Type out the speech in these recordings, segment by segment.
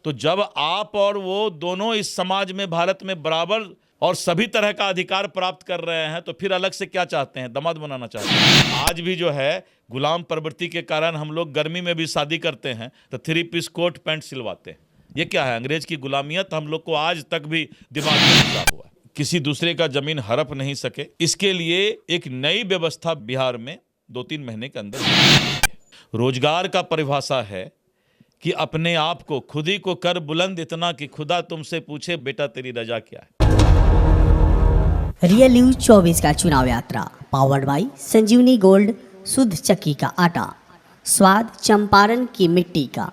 तो जब आप और वो दोनों इस समाज में, भारत में बराबर और सभी तरह का अधिकार प्राप्त कर रहे हैं, तो फिर अलग से क्या चाहते हैं? दामाद बनाना चाहते हैं। आज भी जो है गुलाम प्रवृत्ति के कारण हम लोग गर्मी में भी शादी करते हैं तो 3 पीस कोट पैंट सिलवाते हैं। ये क्या है? अंग्रेज की गुलामियत हम लोग को आज तक भी दिमाग में घुसा हुआ है। किसी दूसरे का जमीन हड़प नहीं सके, इसके लिए एक नई व्यवस्था बिहार में 2-3 महीने के अंदर। रोजगार का परिभाषा है कि अपने आप को, खुद ही को कर बुलंद इतना कि खुदा तुमसे पूछे बेटा तेरी रजा क्या है। रियल न्यूज 24 का चुनाव यात्रा पावर्ड बाई संजीवनी गोल्ड, शुद्ध चक्की का आटा, स्वाद चंपारण की मिट्टी का।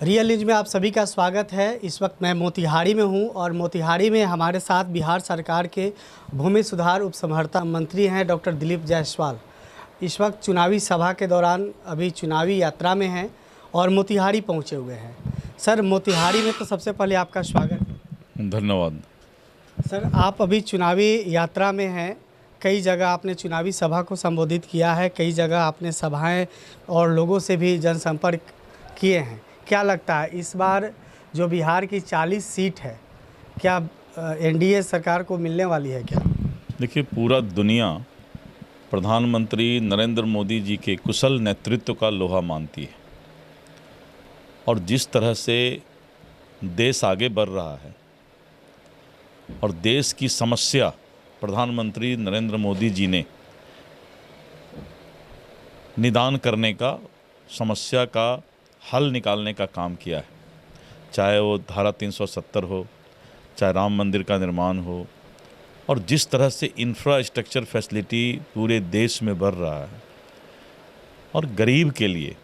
रियल न्यूज में आप सभी का स्वागत है। इस वक्त मैं मोतिहारी में हूं और मोतिहारी में हमारे साथ बिहार सरकार के भूमि सुधार उपसमहर्ता मंत्री हैं डॉक्टर दिलीप जायसवाल। इस वक्त चुनावी सभा के दौरान अभी चुनावी यात्रा में हैं और मोतिहारी पहुंचे हुए हैं। सर, मोतिहारी में तो सबसे पहले आपका स्वागत है। धन्यवाद। सर, आप अभी चुनावी यात्रा में हैं, कई जगह आपने चुनावी सभा को संबोधित किया है, कई जगह आपने सभाएं और लोगों से भी जनसंपर्क किए हैं। क्या लगता है इस बार जो बिहार की 40 सीट है, क्या एनडीए सरकार को मिलने वाली है क्या? देखिए, पूरा दुनिया प्रधानमंत्री नरेंद्र मोदी जी के कुशल नेतृत्व का लोहा मानती है और जिस तरह से देश आगे बढ़ रहा है और देश की समस्या प्रधानमंत्री नरेंद्र मोदी जी ने निदान करने का, समस्या का हल निकालने का काम किया है। चाहे वो धारा 370 हो, चाहे राम मंदिर का निर्माण हो, और जिस तरह से इंफ्रास्ट्रक्चर फैसिलिटी पूरे देश में बढ़ रहा है और गरीब के लिए,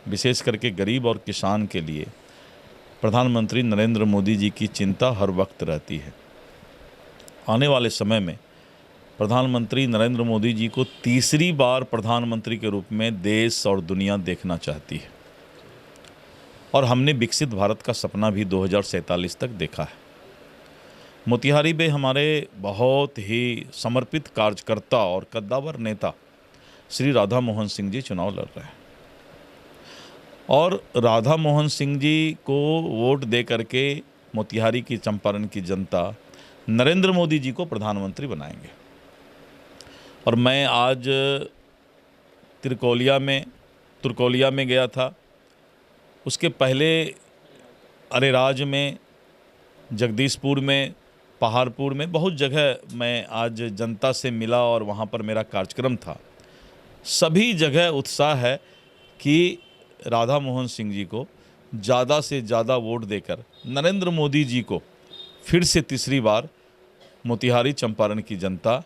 विशेष करके गरीब और किसान के लिए प्रधानमंत्री नरेंद्र मोदी जी की चिंता हर वक्त रहती है। आने वाले समय में प्रधानमंत्री नरेंद्र मोदी जी को तीसरी बार प्रधानमंत्री के रूप में देश और दुनिया देखना चाहती है और हमने विकसित भारत का सपना भी 2047 तक देखा है। मोतिहारी में हमारे बहुत ही समर्पित कार्यकर्ता और कद्दावर नेता श्री राधा मोहन सिंह जी चुनाव लड़ रहे हैं और राधा मोहन सिंह जी को वोट दे करके मोतिहारी की, चंपारण की जनता नरेंद्र मोदी जी को प्रधानमंत्री बनाएंगे। और मैं आज तुर्कोलिया में गया था, उसके पहले अरेराज में, जगदीशपुर में, पहाड़पुर में, बहुत जगह मैं आज जनता से मिला और वहाँ पर मेरा कार्यक्रम था। सभी जगह उत्साह है कि राधा मोहन सिंह जी को ज़्यादा से ज़्यादा वोट देकर नरेंद्र मोदी जी को फिर से तीसरी बार मोतिहारी, चंपारण की जनता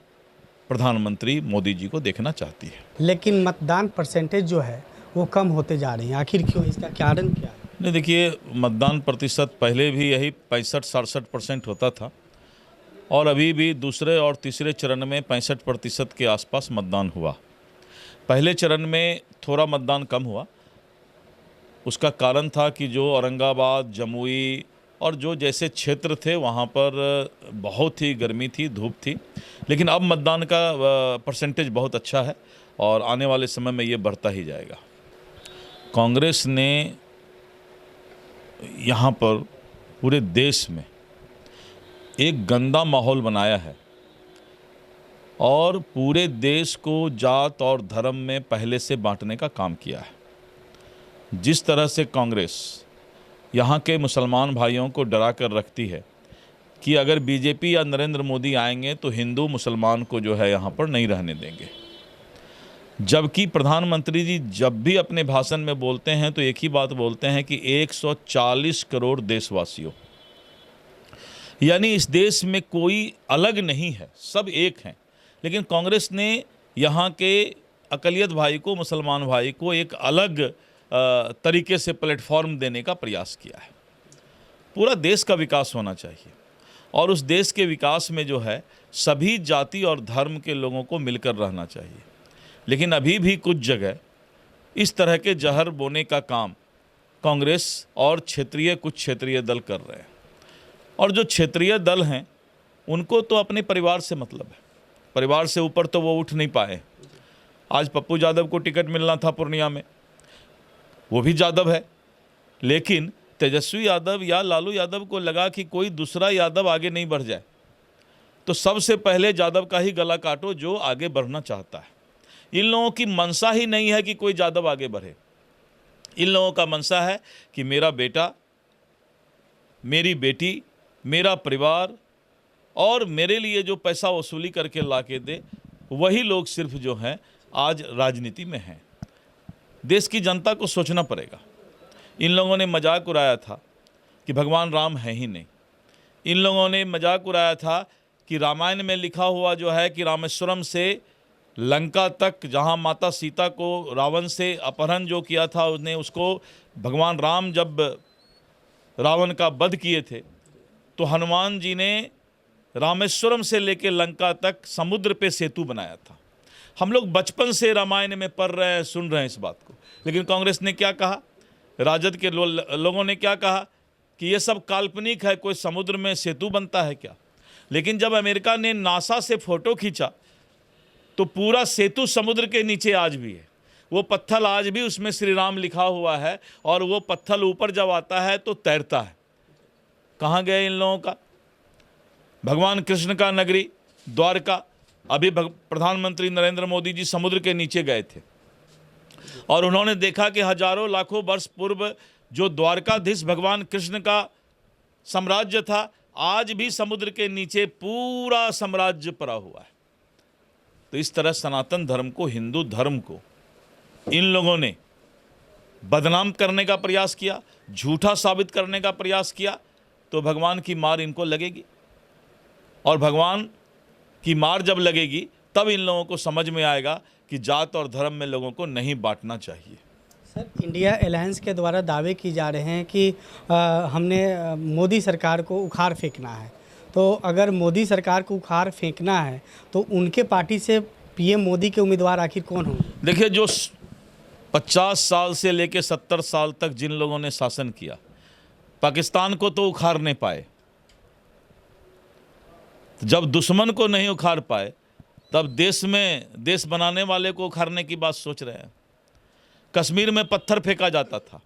प्रधानमंत्री मोदी जी को देखना चाहती है। लेकिन मतदान परसेंटेज जो है वो कम होते जा रही है, आखिर क्यों? इसका कारण क्या है? नहीं, देखिए, मतदान प्रतिशत पहले भी यही 65-67% होता था और अभी भी दूसरे और तीसरे चरण में 65% के आसपास मतदान हुआ। पहले चरण में थोड़ा मतदान कम हुआ। उसका कारण था कि जो औरंगाबाद, जमुई और जो जैसे क्षेत्र थे वहाँ पर बहुत ही गर्मी थी, धूप थी, लेकिन अब मतदान का परसेंटेज बहुत अच्छा है और आने वाले समय में ये बढ़ता ही जाएगा। कांग्रेस ने यहाँ पर पूरे देश में एक गंदा माहौल बनाया है और पूरे देश को जात और धर्म में पहले से बांटने का काम किया है। जिस तरह से कांग्रेस यहाँ के मुसलमान भाइयों को डरा कर रखती है कि अगर बीजेपी या नरेंद्र मोदी आएंगे तो हिंदू मुसलमान को जो है यहाँ पर नहीं रहने देंगे, जबकि प्रधानमंत्री जी जब भी अपने भाषण में बोलते हैं तो एक ही बात बोलते हैं कि 140 करोड़ देशवासियों, यानी इस देश में कोई अलग नहीं है, सब एक हैं। लेकिन कांग्रेस ने यहाँ के अक़लियत भाई को, मुसलमान भाई को एक अलग तरीके से प्लेटफॉर्म देने का प्रयास किया है। पूरा देश का विकास होना चाहिए और उस देश के विकास में जो है सभी जाति और धर्म के लोगों को मिलकर रहना चाहिए। लेकिन अभी भी कुछ जगह इस तरह के जहर बोने का काम कांग्रेस और कुछ क्षेत्रीय दल कर रहे हैं और जो क्षेत्रीय दल हैं उनको तो अपने परिवार से मतलब है, परिवार से ऊपर तो वो उठ नहीं पाए। आज पप्पू यादव को टिकट मिलना था पूर्णिया में, वो भी यादव है, लेकिन तेजस्वी यादव या लालू यादव को लगा कि कोई दूसरा यादव आगे नहीं बढ़ जाए, तो सबसे पहले यादव का ही गला काटो जो आगे बढ़ना चाहता है। इन लोगों की मंशा ही नहीं है कि कोई यादव आगे बढ़े। इन लोगों का मंशा है कि मेरा बेटा, मेरी बेटी, मेरा परिवार और मेरे लिए जो पैसा वसूली करके ला के दे, वही लोग सिर्फ जो हैं आज राजनीति में हैं। देश की जनता को सोचना पड़ेगा। इन लोगों ने मजाक उड़ाया था कि भगवान राम है ही नहीं। इन लोगों ने मजाक उड़ाया था कि रामायण में लिखा हुआ जो है कि रामेश्वरम से लंका तक, जहां माता सीता को रावण से अपहरण जो किया था, उसने उसको भगवान राम जब रावण का वध किए थे तो हनुमान जी ने रामेश्वरम से लेकर लंका तक समुद्र पे सेतु बनाया था। हम लोग बचपन से रामायण में पढ़ रहे हैं, सुन रहे हैं इस बात को, लेकिन कांग्रेस ने क्या कहा, राजद के लोगों ने क्या कहा कि ये सब काल्पनिक है, कोई समुद्र में सेतु बनता है क्या। लेकिन जब अमेरिका ने नासा से फ़ोटो खींचा तो पूरा सेतु समुद्र के नीचे आज भी है। वो पत्थर आज भी उसमें श्री राम लिखा हुआ है, और वो पत्थर ऊपर जब आता है तो तैरता है। कहाँ गए इन लोगों का? भगवान कृष्ण का नगरी द्वारका, अभी प्रधानमंत्री नरेंद्र मोदी जी समुद्र के नीचे गए थे और उन्होंने देखा कि हजारों लाखों वर्ष पूर्व जो द्वारकाधीश भगवान कृष्ण का साम्राज्य था, आज भी समुद्र के नीचे पूरा साम्राज्य पड़ा हुआ है। तो इस तरह सनातन धर्म को, हिंदू धर्म को इन लोगों ने बदनाम करने का प्रयास किया, झूठा साबित करने का प्रयास किया, तो भगवान की मार इनको लगेगी। और भगवान की मार जब लगेगी तब इन लोगों को समझ में आएगा कि जात और धर्म में लोगों को नहीं बांटना चाहिए। सर, इंडिया अलायंस के द्वारा दावे की जा रहे हैं कि हमने मोदी सरकार को उखाड़ फेंकना है। तो अगर मोदी सरकार को उखाड़ फेंकना है तो उनके पार्टी से पीएम मोदी के उम्मीदवार आखिर कौन होंगे? देखिए, जो 50 साल से लेकर 70 साल तक जिन लोगों ने शासन किया, पाकिस्तान को तो उखाड़ नहीं पाए। जब दुश्मन को नहीं उखाड़ पाए तब देश बनाने वाले को उखाड़ने की बात सोच रहे हैं। कश्मीर में पत्थर फेंका जाता था,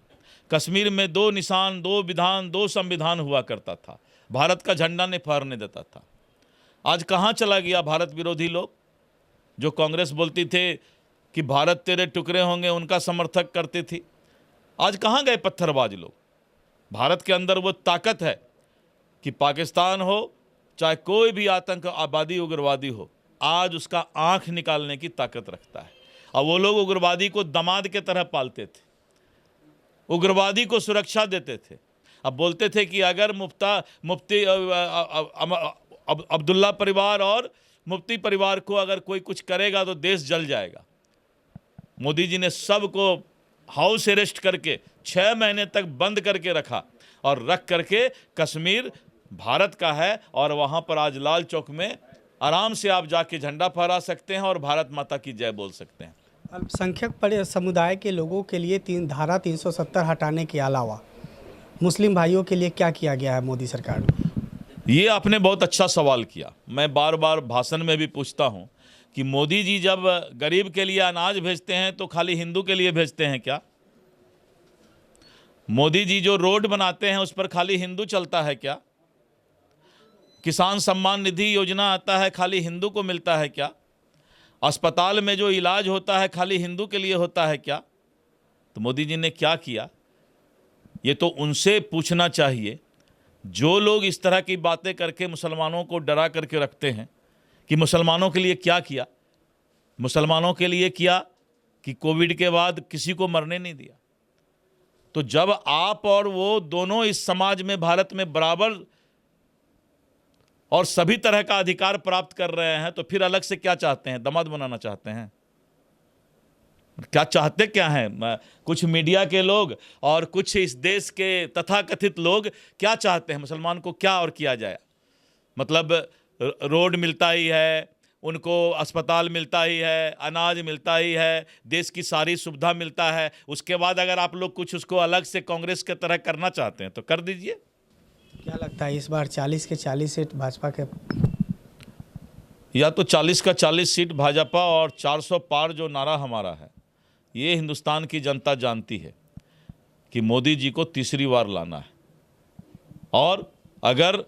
कश्मीर में 2 निशान, 2 विधान, 2 संविधान हुआ करता था, भारत का झंडा नहीं फहरने देता था। आज कहाँ चला गया भारत विरोधी लोग? जो कांग्रेस बोलती थे कि भारत तेरे टुकड़े होंगे, उनका समर्थक करती थी, आज कहाँ गए पत्थरबाज लोग? भारत के अंदर वो ताकत है कि पाकिस्तान हो चाहे कोई भी आतंकवादी उग्रवादी हो, आज उसका आंख निकालने की ताकत रखता है। और वो लोग उग्रवादी को दामाद के तरह पालते थे, उग्रवादी को सुरक्षा देते थे। अब बोलते थे कि अगर मुफ्ती अब्दुल्ला परिवार और मुफ्ती परिवार को अगर कोई कुछ करेगा तो देश जल जाएगा। मोदी जी ने सबको हाउस अरेस्ट करके 6 महीने तक बंद करके रखा और रख करके कश्मीर भारत का है, और वहाँ पर आज लाल चौक में आराम से आप जाके झंडा फहरा सकते हैं और भारत माता की जय बोल सकते हैं। अल्पसंख्यक समुदाय के लोगों के लिए धारा 370 हटाने के अलावा मुस्लिम भाइयों के लिए क्या किया गया है मोदी सरकार में? ये आपने बहुत अच्छा सवाल किया। मैं बार बार भाषण में भी पूछता हूँ कि मोदी जी जब गरीब के लिए अनाज भेजते हैं तो खाली हिंदू के लिए भेजते हैं क्या? मोदी जी जो रोड बनाते हैं उस पर खाली हिंदू चलता है क्या? किसान सम्मान निधि योजना आता है, खाली हिंदू को मिलता है क्या? अस्पताल में जो इलाज होता है खाली हिंदू के लिए होता है क्या? तो मोदी जी ने क्या किया, ये तो उनसे पूछना चाहिए जो लोग इस तरह की बातें करके मुसलमानों को डरा करके रखते हैं कि मुसलमानों के लिए क्या किया। मुसलमानों के लिए किया कि कोविड के बाद किसी को मरने नहीं दिया। तो जब आप और वो दोनों इस समाज में, भारत में बराबर और सभी तरह का अधिकार प्राप्त कर रहे हैं, तो फिर अलग से क्या चाहते हैं? दामाद बनाना चाहते हैं? क्या चाहते क्या हैं? कुछ मीडिया के लोग और कुछ इस देश के तथाकथित लोग क्या चाहते हैं? मुसलमान को क्या और किया जाए? मतलब रोड मिलता ही है, उनको अस्पताल मिलता ही है, अनाज मिलता ही है, देश की सारी सुविधा मिलता है। उसके बाद अगर आप लोग कुछ उसको अलग से कांग्रेस के तरह करना चाहते हैं तो कर दीजिए। क्या लगता है इस बार 40 के 40 सीट भाजपा के? या तो 40 का 40 सीट भाजपा और 400 पार जो नारा हमारा है, ये हिंदुस्तान की जनता जानती है कि मोदी जी को तीसरी बार लाना है। और अगर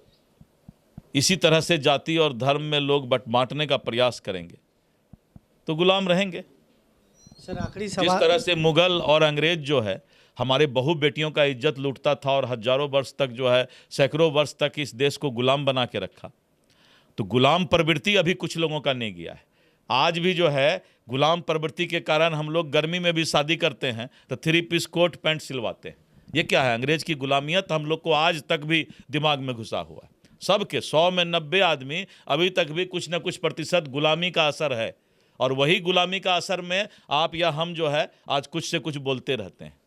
इसी तरह से जाति और धर्म में लोग बांटने का प्रयास करेंगे तो गुलाम रहेंगे। सर आखिरी जिस सवाल, तरह से मुगल और अंग्रेज जो है हमारे बहु बेटियों का इज्जत लूटता था और हजारों वर्ष तक जो है सैकड़ों वर्ष तक इस देश को गुलाम बना के रखा, तो गुलाम प्रवृत्ति अभी कुछ लोगों का नहीं गया है। आज भी जो है गुलाम प्रवृत्ति के कारण हम लोग गर्मी में भी शादी करते हैं तो 3 पीस कोट पैंट सिलवाते हैं। ये क्या है? अंग्रेज की गुलामियत हम लोग को आज तक भी दिमाग में घुसा हुआ है। सबके 100 में 90 आदमी अभी तक भी कुछ न कुछ प्रतिशत गुलामी का असर है, और वही गुलामी का असर में आप या हम जो है आज कुछ से कुछ बोलते रहते हैं।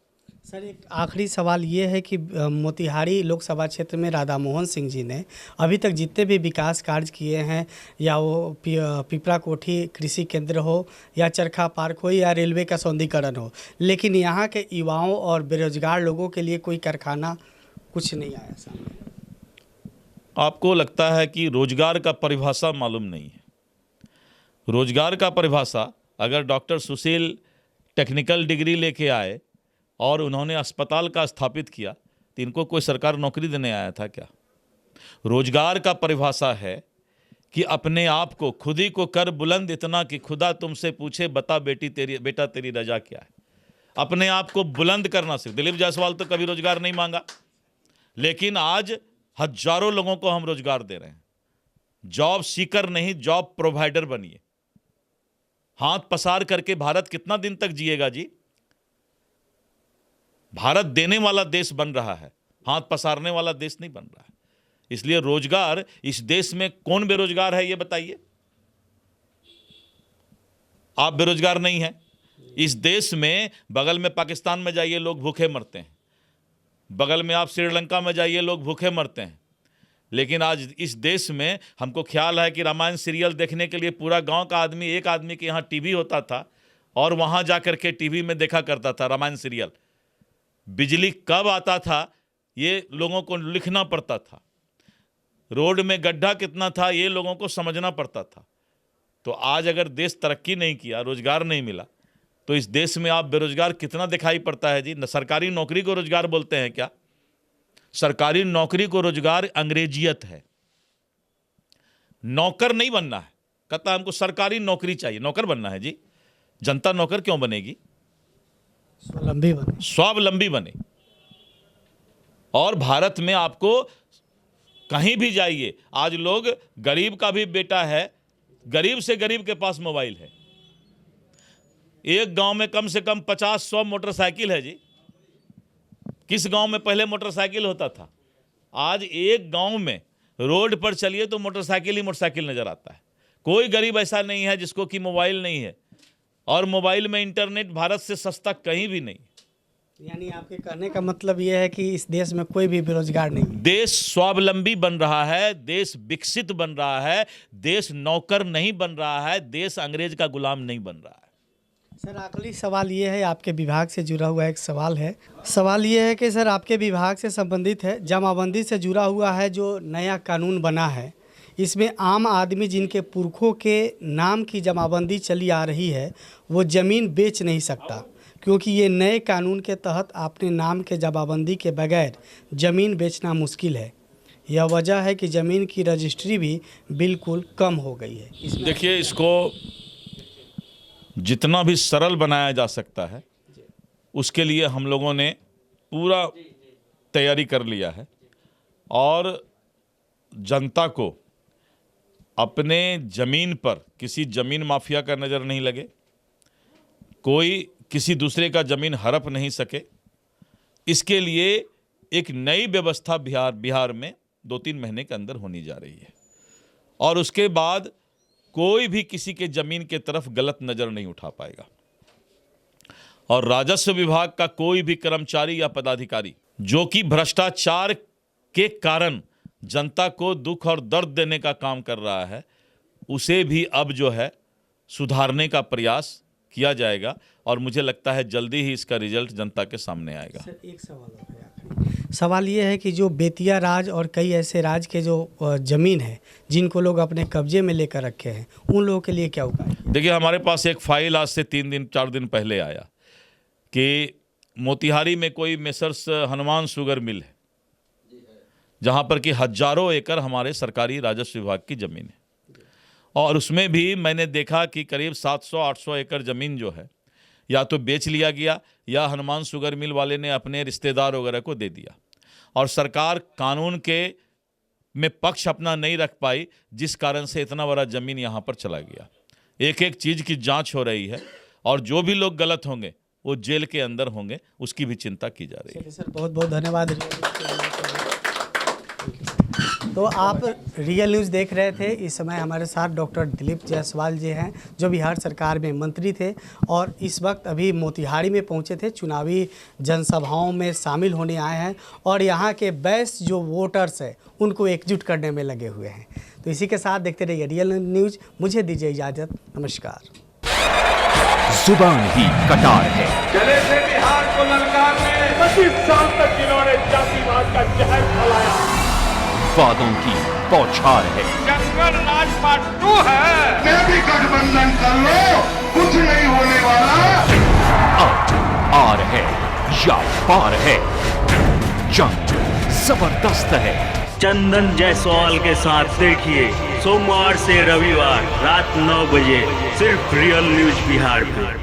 सर एक आखिरी सवाल ये है कि मोतिहारी लोकसभा क्षेत्र में राधा मोहन सिंह जी ने अभी तक जितने भी विकास कार्य किए हैं, या वो पिपरा कोठी कृषि केंद्र हो या चरखा पार्क हो या रेलवे का सौंदर्यीकरण हो, लेकिन यहाँ के युवाओं और बेरोजगार लोगों के लिए कोई कारखाना कुछ नहीं आया सामने। आपको लगता है कि रोजगार का परिभाषा मालूम नहीं है? रोजगार का परिभाषा अगर डॉक्टर सुशील टेक्निकल डिग्री लेके आए और उन्होंने अस्पताल का स्थापित किया तो इनको कोई सरकार नौकरी देने आया था क्या? रोजगार का परिभाषा है कि अपने आप को खुद ही को कर बुलंद इतना कि खुदा तुमसे पूछे बता बेटा तेरी रजा क्या है। अपने आप को बुलंद करना सीख। दिलीप जायसवाल तो कभी रोजगार नहीं मांगा, लेकिन आज हजारों लोगों को हम रोजगार दे रहे हैं। जॉब सीकर नहीं, जॉब प्रोवाइडर बनिए। हाथ पसार करके भारत कितना दिन तक जिएगा जी? भारत देने वाला देश बन रहा है, हाथ पसारने वाला देश नहीं बन रहा है। इसलिए रोजगार, इस देश में कौन बेरोजगार है ये बताइए? आप बेरोजगार नहीं हैं। इस देश में बगल में पाकिस्तान में जाइए लोग भूखे मरते हैं, बगल में आप श्रीलंका में जाइए लोग भूखे मरते हैं। लेकिन आज इस देश में हमको ख्याल है कि रामायण सीरियल देखने के लिए पूरा गांव का आदमी, एक आदमी के यहाँ टीवी होता था और वहाँ जा कर के टीवी में देखा करता था रामायण सीरियल। बिजली कब आता था ये लोगों को लिखना पड़ता था, रोड में गड्ढा कितना था ये लोगों को समझना पड़ता था। तो आज अगर देश तरक्की नहीं किया, रोजगार नहीं मिला, तो इस देश में आप बेरोजगार कितना दिखाई पड़ता है जी? न सरकारी नौकरी को रोजगार बोलते हैं क्या? सरकारी नौकरी को रोजगार अंग्रेजियत है। नौकर नहीं बनना है, कहता हमको सरकारी नौकरी चाहिए। नौकर बनना है जी? जनता नौकर क्यों बनेगी? स्वावलंबी बने। और भारत में आपको कहीं भी जाइए, आज लोग, गरीब का भी बेटा है, गरीब से गरीब के पास मोबाइल है। एक गांव में कम से कम 50-100 मोटरसाइकिल है जी। किस गांव में पहले मोटरसाइकिल होता था? आज एक गांव में रोड पर चलिए तो मोटरसाइकिल ही मोटरसाइकिल नजर आता है। कोई गरीब ऐसा नहीं है जिसको कि मोबाइल नहीं है, और मोबाइल में इंटरनेट भारत से सस्ता कहीं भी नहीं। यानी आपके कहने का मतलब यह है कि इस देश में कोई भी बेरोजगार नहीं। देश स्वावलंबी बन रहा है, देश विकसित बन रहा है, देश नौकर नहीं बन रहा है, देश अंग्रेज का गुलाम नहीं बन रहा है। सर आखिरी सवाल ये है, आपके विभाग से जुड़ा हुआ एक सवाल है। सवाल ये है कि सर आपके विभाग से संबंधित है, जमाबंदी से जुड़ा हुआ है जो नया कानून बना है, इसमें आम आदमी जिनके पुरखों के नाम की जमाबंदी चली आ रही है वो ज़मीन बेच नहीं सकता, क्योंकि ये नए कानून के तहत अपने नाम के जमाबंदी के बगैर ज़मीन बेचना मुश्किल है। यह वजह है कि ज़मीन की रजिस्ट्री भी बिल्कुल कम हो गई है। देखिए, इसको जितना भी सरल बनाया जा सकता है उसके लिए हम लोगों ने पूरा तैयारी कर लिया है, और जनता को अपने ज़मीन पर किसी ज़मीन माफिया का नज़र नहीं लगे, कोई किसी दूसरे का ज़मीन हड़प नहीं सके। इसके लिए एक नई व्यवस्था बिहार में 2-3 महीने के अंदर होनी जा रही है, और उसके बाद कोई भी किसी के ज़मीन के तरफ गलत नज़र नहीं उठा पाएगा। और राजस्व विभाग का कोई भी कर्मचारी या पदाधिकारी जो कि भ्रष्टाचार के कारण जनता को दुख और दर्द देने का काम कर रहा है, उसे भी अब जो है सुधारने का प्रयास किया जाएगा, और मुझे लगता है जल्दी ही इसका रिजल्ट जनता के सामने आएगा। सर एक सवाल और है आखिरी। सवाल ये है कि जो बेतिया राज और कई ऐसे राज के जो ज़मीन है जिनको लोग अपने कब्जे में लेकर रखे हैं, उन लोगों के लिए क्या उपाय? देखिए, हमारे पास एक फाइल आज से 4 दिन पहले आया कि मोतिहारी में कोई मेसर्स हनुमान शुगर मिल है, जहाँ पर कि हजारों एकड़ हमारे सरकारी राजस्व विभाग की ज़मीन है, और उसमें भी मैंने देखा कि करीब 700-800 एकड़ ज़मीन जो है या तो बेच लिया गया या हनुमान शुगर मिल वाले ने अपने रिश्तेदार वगैरह को दे दिया, और सरकार कानून के में पक्ष अपना नहीं रख पाई, जिस कारण से इतना बड़ा ज़मीन यहाँ पर चला गया। एक एक चीज़ की जांच हो रही है, और जो भी लोग गलत होंगे वो जेल के अंदर होंगे, उसकी भी चिंता की जा रही है। सर बहुत बहुत धन्यवाद। तो आप रियल न्यूज़ देख रहे थे। इस समय हमारे साथ डॉक्टर दिलीप जायसवाल जी हैं, जो बिहार सरकार में मंत्री थे और इस वक्त अभी मोतिहारी में पहुंचे थे, चुनावी जनसभाओं में शामिल होने आए हैं और यहाँ के बेस्ट जो वोटर्स हैं उनको एकजुट करने में लगे हुए हैं। तो इसी के साथ देखते रहिए रियल न्यूज़। मुझे दीजिए इजाज़त, नमस्कार। जुबान ही कटार है। चले थे बिहार को ललकारने 25 साल तक जिन्होंने जातिवाद का जहर फैलाया। वादों की बौछार है। जंगल राज पार्ट 2 है। मैं भी गठबंधन कर लो, कुछ नहीं होने वाला। अब आर है या पार है, जंग जबरदस्त है। चंदन जायसवाल के साथ देखिए सोमवार से रविवार रात 9 बजे सिर्फ रियल न्यूज बिहार पे।